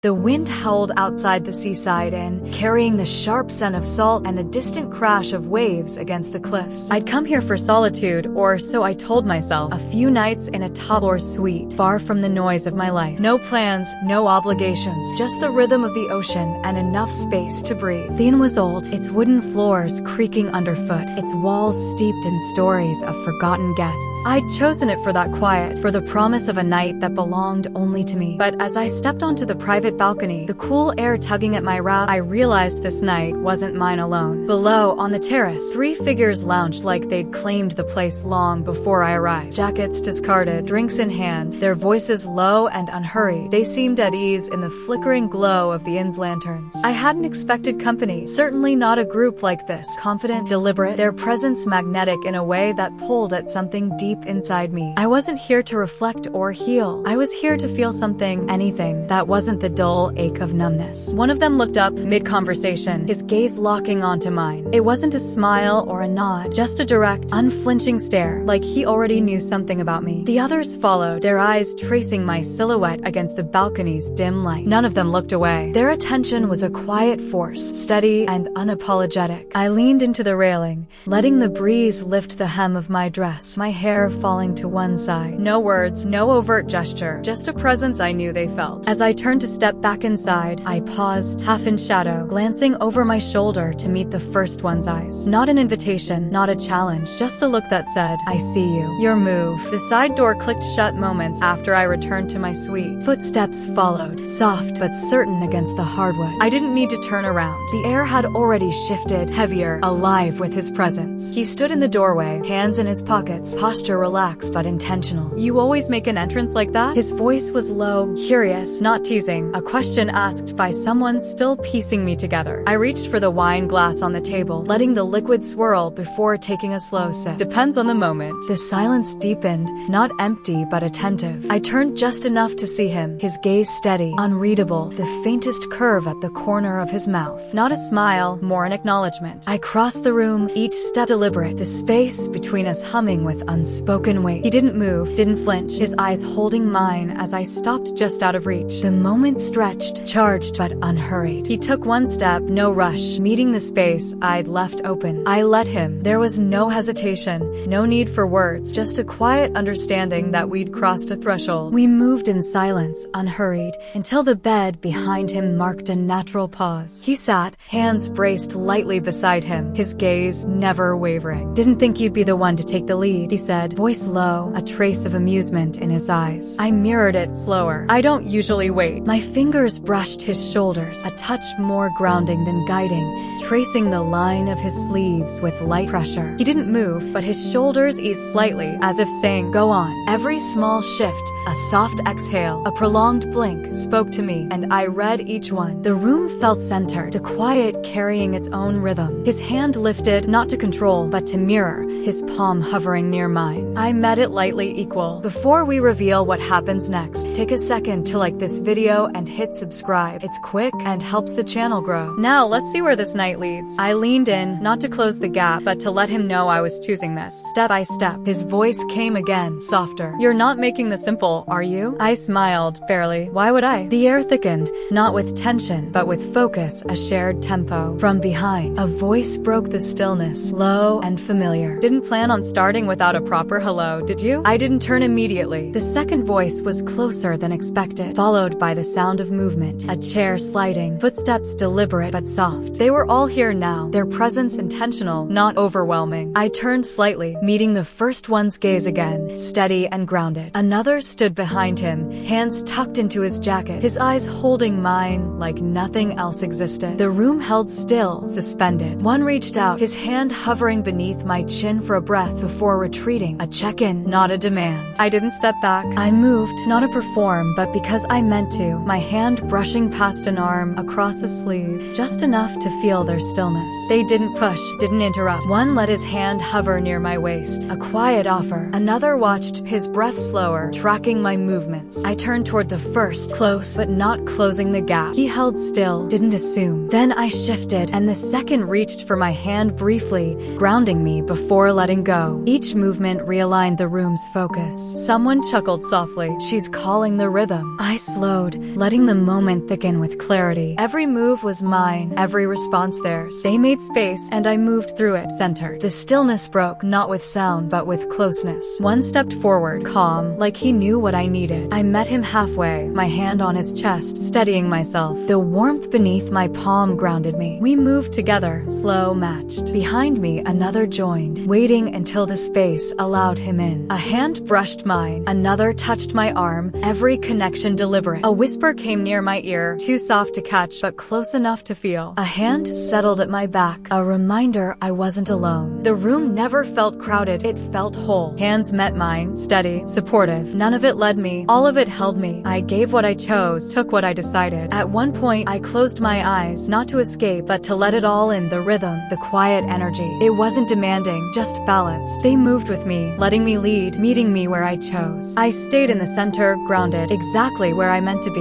The wind howled outside the seaside inn, carrying the sharp scent of salt and the distant crash of waves against the cliffs. I'd come here for solitude, or so I told myself. A few nights in a top-floor suite, far from the noise of my life. No plans, no obligations, just the rhythm of the ocean and enough space to breathe. The inn was old, its wooden floors creaking underfoot, its walls steeped in stories of forgotten guests. I'd chosen it for that quiet, for the promise of a night that belonged only to me. But as I stepped onto the private balcony, the cool air tugging at my wrap, I realized this night wasn't mine alone. Below, on the terrace, 3 figures lounged like they'd claimed the place long before I arrived. Jackets discarded, drinks in hand, their voices low and unhurried. They seemed at ease in the flickering glow of the inn's lanterns. I hadn't expected company, certainly not a group like this. Confident, deliberate, their presence magnetic in a way that pulled at something deep inside me. I wasn't here to reflect or heal. I was here to feel something, anything, that wasn't the dull ache of numbness. One of them looked up mid-conversation, his gaze locking onto mine. It wasn't a smile or a nod, just a direct, unflinching stare, like he already knew something about me. The others followed, their eyes tracing my silhouette against the balcony's dim light. None of them looked away. Their attention was a quiet force, steady and unapologetic. I leaned into the railing, letting the breeze lift the hem of my dress, my hair falling to one side. No words, no overt gesture, just a presence I knew they felt. As I turned to step back inside, I paused, half in shadow, glancing over my shoulder to meet the first one's eyes. Not an invitation, not a challenge, just a look that said, I see you. Your move. The side door clicked shut moments after I returned to my suite. Footsteps followed, soft but certain against the hardwood. I didn't need to turn around. The air had already shifted, heavier, alive with his presence. He stood in the doorway, hands in his pockets, posture relaxed but intentional. You always make an entrance like that? His voice was low, curious, not teasing. A question asked by someone still piecing me together. I reached for the wine glass on the table, letting the liquid swirl before taking a slow sip. Depends on the moment. The silence deepened, not empty but attentive. I turned just enough to see him, his gaze steady, unreadable, the faintest curve at the corner of his mouth. Not a smile, more an acknowledgement. I crossed the room, each step deliberate, the space between us humming with unspoken weight. He didn't move, didn't flinch, his eyes holding mine as I stopped just out of reach. The moment stretched, charged but unhurried. He took one step, no rush, meeting the space I'd left open. I let him. There was no hesitation, no need for words, just a quiet understanding that we'd crossed a threshold. We moved in silence, unhurried, until the bed behind him marked a natural pause. He sat, hands braced lightly beside him, his gaze never wavering. Didn't think you'd be the one to take the lead, he said, voice low, a trace of amusement in his eyes. I mirrored it slower. I don't usually wait. My fingers brushed his shoulders, a touch more grounding than guiding, tracing the line of his sleeves with light pressure. He didn't move, but his shoulders eased slightly, as if saying, go on. Every small shift, a soft exhale, a prolonged blink, spoke to me, and I read each one. The room felt centered, the quiet carrying its own rhythm. His hand lifted, not to control, but to mirror, his palm hovering near mine. I met it lightly equal. Before we reveal what happens next, take a second to like this video and hit subscribe. It's quick and helps the channel grow. Now let's see where this night leads. I leaned in, not to close the gap, but to let him know I was choosing this, step by step. His voice came again, softer. You're not making this simple, are you? I smiled, barely. Why would I? The air thickened, not with tension, but with focus, a shared tempo. From behind, a voice broke the stillness, low and familiar. Didn't plan on starting without a proper hello, did you? I didn't turn immediately. The second voice was closer than expected, followed by the sound of movement, a chair sliding, footsteps deliberate but soft. They were all here now, their presence intentional, not overwhelming. I turned slightly, meeting the first one's gaze again, steady and grounded. Another stood behind him, hands tucked into his jacket, his eyes holding mine like nothing else existed. The room held still, suspended. One reached out, his hand hovering beneath my chin for a breath before retreating, a check-in, not a demand. I didn't step back. I moved, not to perform, but because I meant to, my hand brushing past an arm, across a sleeve, just enough to feel their stillness. They didn't push, didn't interrupt. One let his hand hover near my waist, a quiet offer. Another watched, his breath slower, tracking my movements. I turned toward the first, close but not closing the gap. He held still, didn't assume. Then I shifted, and the second reached for my hand briefly, grounding me before letting go. Each movement realigned the room's focus. Someone chuckled softly. She's calling the rhythm. I slowed, letting letting the moment thicken with clarity. Every move was mine, every response theirs. They made space, and I moved through it, centered. The stillness broke, not with sound, but with closeness. One stepped forward, calm, like he knew what I needed. I met him halfway, my hand on his chest, steadying myself. The warmth beneath my palm grounded me. We moved together, slow, matched. Behind me, another joined, waiting until the space allowed him in. A hand brushed mine, another touched my arm, every connection deliberate. A whisper came near my ear, too soft to catch, but close enough to feel. A hand settled at my back, a reminder I wasn't alone. The room never felt crowded, it felt whole. Hands met mine, steady, supportive. None of it led me, all of it held me. I gave what I chose, took what I decided. At one point, I closed my eyes, not to escape, but to let it all in, the rhythm, the quiet energy. It wasn't demanding, just balanced. They moved with me, letting me lead, meeting me where I chose. I stayed in the center, grounded, exactly where I meant to be.